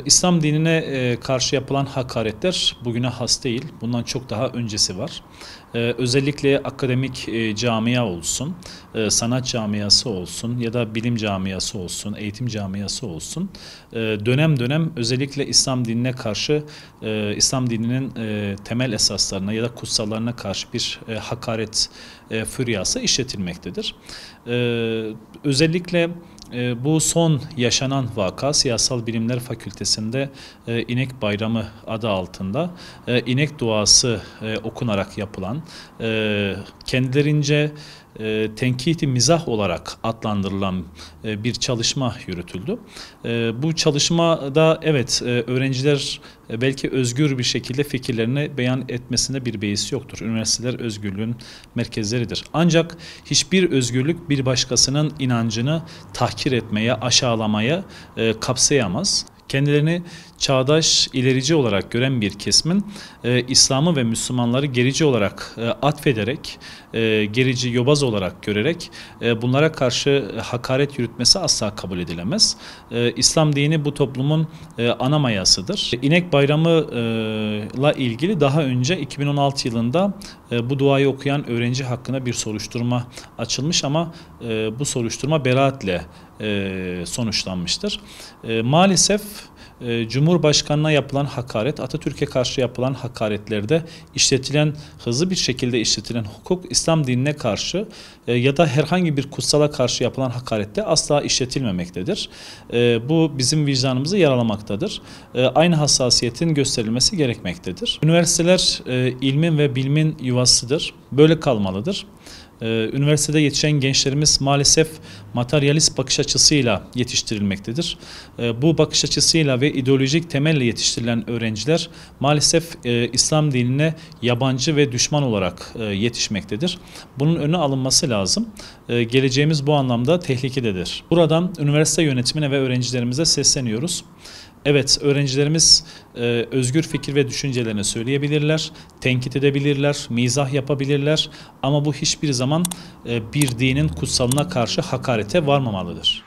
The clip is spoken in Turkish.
İslam dinine karşı yapılan hakaretler bugüne has değil. Bundan çok daha öncesi var. Özellikle akademik camia olsun, sanat camiası olsun ya da bilim camiası olsun, eğitim camiası olsun. Dönem dönem özellikle İslam dinine karşı, İslam dininin temel esaslarına ya da kutsallarına karşı bir hakaret furyası işletilmektedir. Özellikle bu son yaşanan vaka Siyasal Bilimler Fakültesi'nde İnek Bayramı adı altında inek duası okunarak yapılan kendilerince tenkit-i mizah olarak adlandırılan bir çalışma yürütüldü. Bu çalışmada evet öğrenciler belki özgür bir şekilde fikirlerini beyan etmesinde bir beis yoktur. Üniversiteler özgürlüğün merkezleridir. Ancak hiçbir özgürlük bir başkasının inancını tahkir etmeye, aşağılamaya kapsayamaz. Kendilerini çağdaş, ilerici olarak gören bir kesimin İslam'ı ve Müslümanları gerici olarak atfederek, gerici, yobaz olarak görerek bunlara karşı hakaret yürütmesi asla kabul edilemez. İslam dini bu toplumun ana mayasıdır. İnek Bayramı'la ilgili daha önce 2016 yılında bu duayı okuyan öğrenci hakkında bir soruşturma açılmış ama bu soruşturma beraatle sonuçlanmıştır. Maalesef Cumhurbaşkanına yapılan hakaret, Atatürk'e karşı yapılan hakaretlerde hızlı bir şekilde işletilen hukuk, İslam dinine karşı ya da herhangi bir kutsala karşı yapılan hakarette asla işletilmemektedir. Bu bizim vicdanımızı yaralamaktadır. Aynı hassasiyetin gösterilmesi gerekmektedir. Üniversiteler ilmin ve bilimin yuvasıdır. Böyle kalmalıdır. Üniversitede yetişen gençlerimiz maalesef materyalist bakış açısıyla yetiştirilmektedir. Bu bakış açısıyla ve ideolojik temelle yetiştirilen öğrenciler maalesef İslam dinine yabancı ve düşman olarak yetişmektedir. Bunun önüne alınması lazım. Geleceğimiz bu anlamda tehlikededir. Buradan üniversite yönetimine ve öğrencilerimize sesleniyoruz. Evet, öğrencilerimiz özgür fikir ve düşüncelerini söyleyebilirler, tenkit edebilirler, mizah yapabilirler ama bu hiçbir zaman bir dinin kutsalına karşı hakarete varmamalıdır.